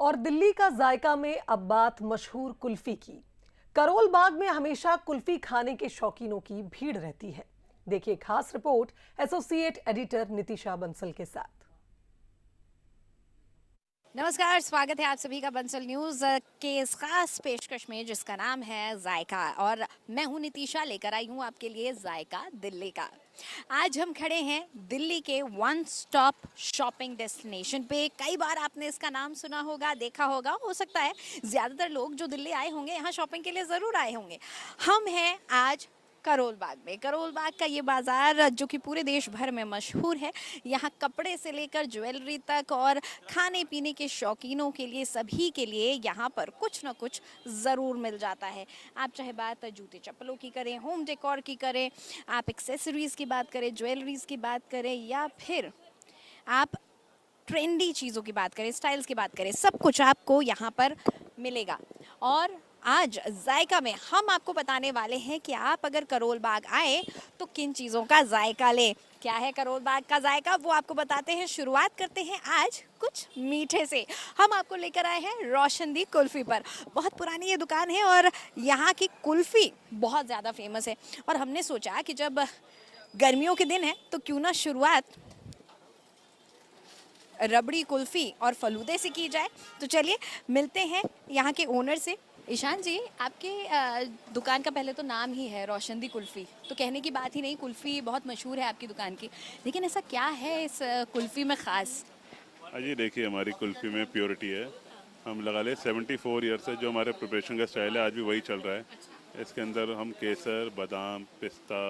और दिल्ली का जायका में अब बात मशहूर कुल्फी की। करोल बाग में हमेशा कुल्फी खाने के शौकीनों की भीड़ रहती है। देखिए खास report associate editor Nitisha Bansal के साथ। नमस्कार, स्वागत है आप सभी का बंसल न्यूज के इस खास पेशकश में जिसका नाम है जायका। और मैं हूं नितिशा, लेकर आई हूं आपके लिए जायका दिल्ली का। आज हम खड़े हैं दिल्ली के वन स्टॉप शॉपिंग डेस्टिनेशन पे। कई बार आपने इसका नाम सुना होगा, देखा होगा, हो सकता है ज़्यादातर लोग जो दिल्ली आए होंगे यहाँ शॉपिंग के लिए ज़रूर आए होंगे। हम हैं आज करोल बाग में। करोल बाग का ये बाज़ार जो कि पूरे देश भर में मशहूर है। यहाँ कपड़े से लेकर ज्वेलरी तक और खाने पीने के शौकीनों के लिए, सभी के लिए यहाँ पर कुछ ना कुछ ज़रूर मिल जाता है। आप चाहे बात जूते चप्पलों की करें, होम डेकोर की करें, आप एक्सेसरीज़ की बात करें, ज्वेलरीज़ की बात करें, या फिर आप ट्रेंडी चीज़ों की बात करें, स्टाइल्स की बात करें, सब कुछ आपको यहाँ पर मिलेगा। और आज जायका में हम आपको बताने वाले हैं कि आप अगर करोल बाग आए तो किन चीज़ों का जायका लें। क्या है करोल बाग का जायका, वो आपको बताते हैं। शुरुआत करते हैं आज कुछ मीठे से। हम आपको लेकर आए हैं रोशनदी कुल्फ़ी पर। बहुत पुरानी ये दुकान है और यहाँ की कुल्फ़ी बहुत ज़्यादा फेमस है। और हमने सोचा कि जब गर्मियों के दिन है तो क्यों ना शुरुआत रबड़ी कुल्फ़ी और फलूदे से की जाए। तो चलिए मिलते हैं यहाँ के ओनर से। ईशान जी, आपके दुकान का पहले तो नाम ही है रोशनदी कुल्फ़ी, तो कहने की बात ही नहीं, कुल्फ़ी बहुत मशहूर है आपकी दुकान की। लेकिन ऐसा क्या है इस कुल्फ़ी में ख़ास? जी देखिए, हमारी कुल्फ़ी में प्योरिटी है। हम लगा ले 74 ईयर से जो हमारे प्रिपरेशन का स्टाइल है आज भी वही चल रहा है। इसके अंदर हम केसर, बादाम, पिस्ता,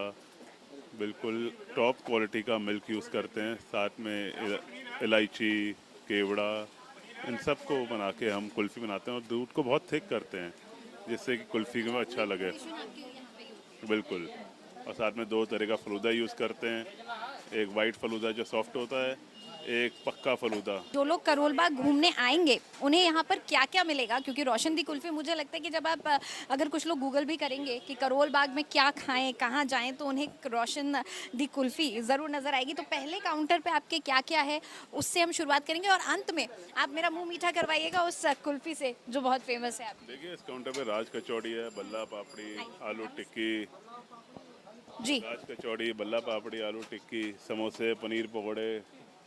बिल्कुल टॉप क्वालिटी का मिल्क यूज़ करते हैं। साथ में इलायची, केवड़ा, इन सब को बना के हम कुल्फ़ी बनाते हैं और दूध को बहुत थिक करते हैं जिससे कि कुल्फ़ी में अच्छा लगे। बिल्कुल। और साथ में 2 तरह का फलूदा यूज़ करते हैं। एक वाइट फलूदा जो सॉफ्ट होता है, एक पक्का फलूदा। जो लोग करोल बाग घूमने आएंगे उन्हें यहाँ पर क्या क्या मिलेगा? क्योंकि रोशनदी कुल्फ़ी, मुझे लगता है कि जब आप अगर कुछ लोग गूगल भी करेंगे कि करोल बाग में क्या खाएं, कहाँ जाएं, तो उन्हें रोशनदी कुल्फ़ी ज़रूर नज़र आएगी। तो पहले काउंटर पे आपके क्या क्या है उससे हम शुरुआत करेंगे और अंत में आप मेरा मुँह मीठा करवाइएगा उस कुल्फ़ी से जो बहुत फेमस है आपकी। देखिए, इस काउंटर पे राज कचौड़ी है, बल्ला पापड़ी, आलू टिक्की, जी, राज कचौड़ी, बल्ला पापड़ी, आलू टिक्की, समोसे, पनीर पकौड़े,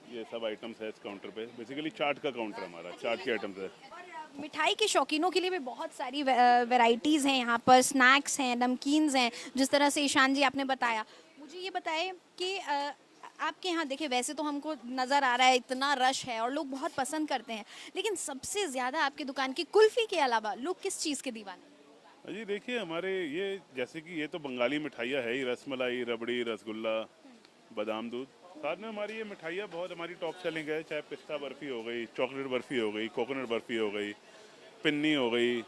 ये सब आइटम्स है इस काउंटर पे। बेसिकली चाट का काउंटर है हमारा, चाट के आइटम्स है। मिठाई के शौकीनों के लिए भी बहुत सारी वैरायटीज़ हैं यहाँ पर। स्नैक्स हैं, नमकीन्स हैं, जिस तरह से ईशान जी आपने बताया। मुझे ये बताएं कि आपके यहाँ देखिए, वैसे तो हमको नज़र आ रहा है इतना रश है और लोग बहुत पसंद करते हैं, लेकिन सबसे ज़्यादा आपकी दुकान की कुल्फ़ी के अलावा लोग किस चीज़ के दीवाने? जी देखिए, हमारे ये जैसे कि ये तो बंगाली मिठाइयाँ है ही, रसमलाई, रबड़ी, रसगुल्ला, बादाम दूध। साथ में हमारी ये मिठाइयाँ बहुत हमारी टॉप सेलिंग है। चाहे पिस्ता बर्फ़ी हो गई, चॉकलेट बर्फ़ी हो गई, कोकोनट बर्फ़ी हो गई, पिन्नी हो गई,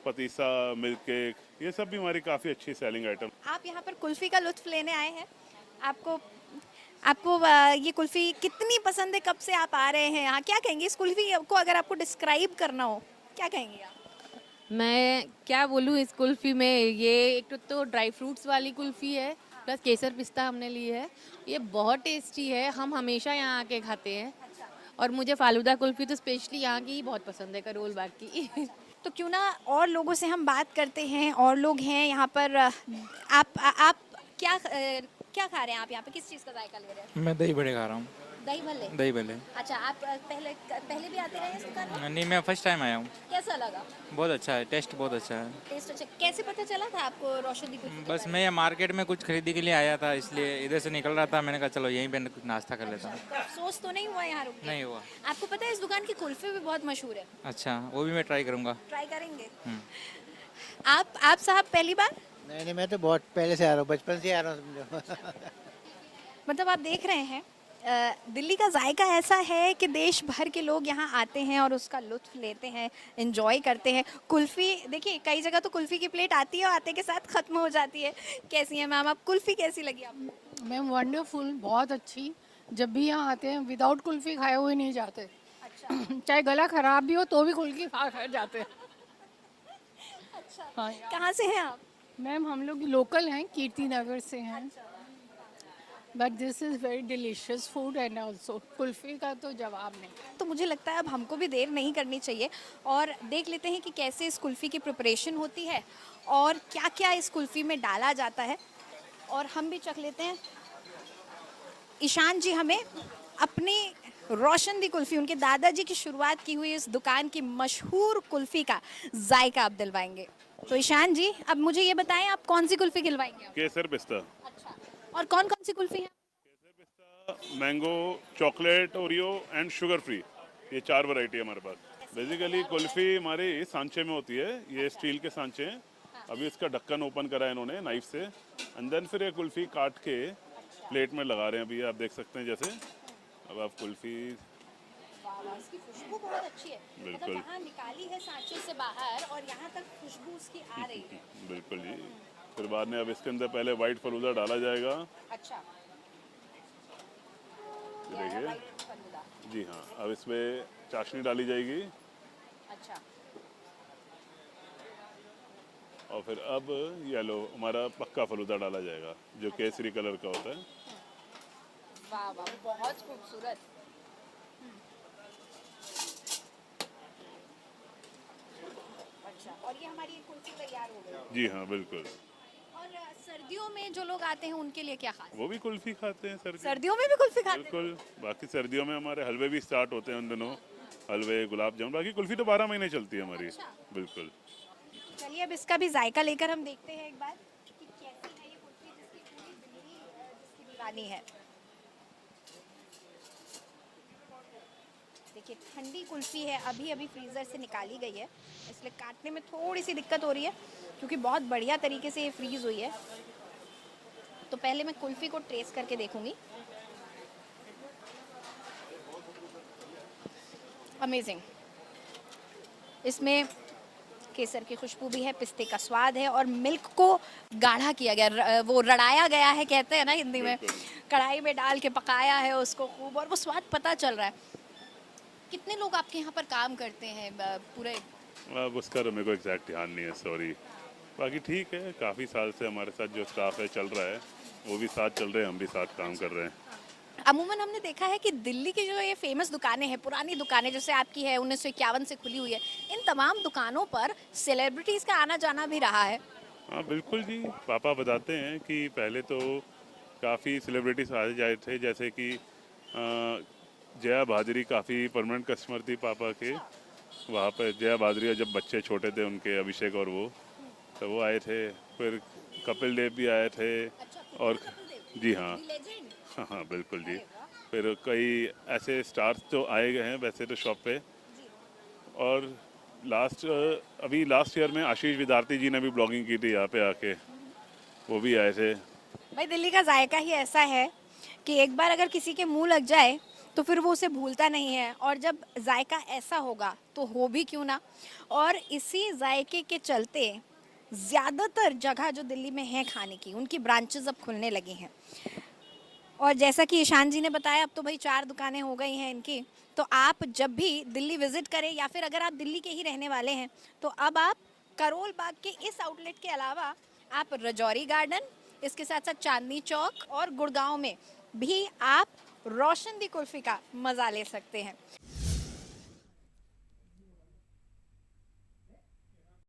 पतीसा, मिल्क केक, ये सब भी हमारी काफ़ी अच्छी सेलिंग आइटम। आप यहाँ पर कुल्फ़ी का लुत्फ़ लेने आए हैं। आपको आपको ये कुल्फ़ी कितनी पसंद है? कब से आप आ रहे हैं यहाँ? क्या कहेंगे इस कुल्फ़ी को, अगर आपको डिस्क्राइब करना हो, क्या कहेंगे आप? मैं क्या बोलूँ इस कुल्फ़ी में, ये एक तो ड्राई फ्रूट्स वाली कुल्फ़ी है, प्लस केसर पिस्ता हमने ली है। ये बहुत टेस्टी है, हम हमेशा यहाँ आके खाते हैं। और मुझे फालूदा कुल्फ़ी तो स्पेशली यहाँ की ही बहुत पसंद है, करोल बाग की। तो क्यों ना और लोगों से हम बात करते हैं। और लोग हैं यहाँ पर। आप क्या खा रहे हैं? आप यहाँ पे किस चीज़ का जायका ले रहे हैं? मैं दही बड़े खा रहा हूँ। दही भल्ले। दही भल्ले। अच्छा, आप पहले भी आते रहे इस दुकान में? नहीं, मैं फर्स्ट टाइम आया हूँ। कैसा लगा? बहुत अच्छा है, टेस्ट बहुत अच्छा है। टेस्ट अच्छा। कैसे पता चला था आपको रोशनदी कुल्फी के बस बारे मैं ये मार्केट में कुछ खरीदी के लिए आया था, इसलिए इधर से निकल रहा था, मैंने कहा चलो यहीं पे कुछ नाश्ता कर लेता हूँ। में? तो अफसोस तो नहीं हुआ यहाँ रुक के? नहीं हुआ। आपको पता है इस दुकान की कुल्फी भी बहुत मशहूर है। अच्छा, वो भी मैं ट्राई करूँगा। ट्राई करेंगे? आप साहब पहली बार? नहीं, मैं तो बहुत पहले से आ रहा हूँ, बचपन से आ रहा हूँ समझो। मतलब आप देख रहे हैं, दिल्ली का जायका ऐसा है कि देश भर के लोग यहाँ आते हैं और उसका लुत्फ लेते हैं, एंजॉय करते हैं। कुल्फ़ी देखिए, कई जगह तो कुल्फ़ी की प्लेट आती है और आते के साथ ख़त्म हो जाती है। कैसी है मैम आप? कुल्फ़ी कैसी लगी आपको? मैम वंडरफुल, बहुत अच्छी। जब भी यहाँ आते हैं विदाउट कुल्फ़ी खाए हुए नहीं जाते। अच्छा। चाहे गला ख़राब भी हो तो भी कुल्फ़ी खा कर जाते हैं। अच्छा, हाँ कहाँ से हैं आप? मैम हम लोग लोकल हैं, कीर्ति नगर से हैं। But this is very delicious food and also kulfi का तो जवाब नहीं। तो मुझे लगता है अब हमको भी देर नहीं करनी चाहिए और देख लेते हैं कि कैसे इस कुल्फ़ी की प्रिपरेशन होती है और क्या क्या इस कुल्फ़ी में डाला जाता है, और हम भी चख लेते हैं। ईशान जी हमें अपनी रोशन दी कुल्फ़ी, उनके दादाजी की शुरुआत की हुई इस दुकान की मशहूर कुल्फ़ी का जायका आप दिलवाएंगे। तो ईशान जी अब मुझे ये बताएं, आप कौन सी कुल्फ़ी खिलवाएंगे आप? केसर पिस्ता, अच्छा, और कौन कौन सी कुल्फ़ी है? Mango, chocolate, Oreo and sugar free, ये 4 वैरायटी है हमारे पास। बेसिकली कुल्फ़ी हमारे इस सांचे में होती है, ये स्टील के सांचे हैं। अभी इसका ढक्कन ओपन करा है इन्होंने नाइफ से, एंड देन फिर ये कुल्फ़ी काट के प्लेट में लगा रहे हैं। अभी आप देख सकते हैं जैसे, अब आप कुल्फ़ी इसकी खुशबू बहुत अच्छी है। बिल्कुल। मतलब वहाँ निकाली है सांचे से बाहर और यहाँ तक खुशबू उसकी आ रही है। बिल्कुल जी। फिर बाद में अब इसके अंदर पहले वाइट फलूदा डाला जाएगा। अच्छा, ये देखिए जी हाँ, अब इसमें चाशनी डाली जाएगी अच्छा, और फिर अब येलो हमारा पक्का फलूदा डाला जाएगा जो केसरी कलर का होता है। वाह वाह, बहुत खूबसूरत। अच्छा, और ये हमारी एक कुल्फी तैयार हो गई। जी हाँ बिल्कुल। और सर्दियों में जो लोग आते हैं उनके लिए क्या खास? वो भी कुल्फ़ी खाते हैं सर्दियों में भी कुल्फी खाते हैं? बिल्कुल। बाकी सर्दियों में हमारे हलवे भी स्टार्ट होते हैं उन दिनों, हलवे, गुलाब जामुन। बाकी कुल्फ़ी तो 12 महीने चलती है हमारी। अच्छा। बिल्कुल। चलिए अब इसका भी जायका लेकर हम देखते हैं एक बार कि कैसी है ये कुल्फी जिसकी पूरी दिल्ली जिसकी दीवानी है। देखिए ठंडी कुल्फी है, अभी अभी फ्रीज़र से निकाली गई है, इसलिए काटने में थोड़ी सी दिक्कत हो रही है क्योंकि बहुत बढ़िया तरीके से ये फ्रीज़ हुई है। तो पहले मैं कुल्फी को ट्रेस करके देखूंगी। अमेजिंग, इसमें केसर की खुशबू भी है, पिस्ते का स्वाद है और मिल्क को गाढ़ा किया गया, वो रड़ाया गया है कहते हैं ना हिंदी में, कढ़ाई में डाल के पकाया है उसको खूब और वो स्वाद पता चल रहा है। कितने लोग आपके यहाँ पर काम करते हैं पूरे? अब उसका तो मेरे को एग्जैक्ट ध्यान नहीं है, सॉरी। बाकी ठीक है, काफ़ी साल से हमारे साथ जो स्टाफ है चल रहा है, वो भी साथ चल रहे हैं, हम भी साथ काम कर रहे हैं। अमूमन हमने देखा है कि दिल्ली की जो ये फेमस दुकानें हैं, पुरानी दुकानें जैसे आपकी है 1951 से खुली हुई है, इन तमाम दुकानों पर सेलिब्रिटीज़ का आना जाना भी रहा है। हाँ बिल्कुल जी। पापा बताते हैं कि पहले तो काफ़ी सेलिब्रिटीज आ जाए थे, जैसे कि जया भादुरी काफ़ी परमानेंट कस्टमर थी पापा के। वहाँ पर जया भादुरी जब बच्चे छोटे थे उनके, अभिषेक और वो, तो वो आए थे। फिर कपिल देव भी आए थे। और जी हाँ, हाँ हाँ बिल्कुल जी। फिर कई ऐसे स्टार्स तो आए गए हैं वैसे तो शॉप पे। और अभी लास्ट ईयर में आशीष विद्यार्थी जी ने भी ब्लॉगिंग की थी यहाँ पे आके, वो भी आए थे। भाई दिल्ली का जायका ही ऐसा है कि एक बार अगर किसी के मुंह लग जाए तो फिर वो उसे भूलता नहीं है, और जब जायका ऐसा होगा तो हो भी क्यों ना। और इसी जायके के चलते ज़्यादातर जगह जो दिल्ली में है खाने की, उनकी ब्रांचेस अब खुलने लगी हैं। और जैसा कि ईशान जी ने बताया, अब तो भाई 4 दुकानें हो गई हैं इनकी। तो आप जब भी दिल्ली विजिट करें या फिर अगर आप दिल्ली के ही रहने वाले हैं तो अब आप करोल बाग के इस आउटलेट के अलावा आप रजौरी गार्डन, इसके साथ साथ चांदनी चौक और गुड़गांव में भी आप रोशन दी कुल्फी का मज़ा ले सकते हैं।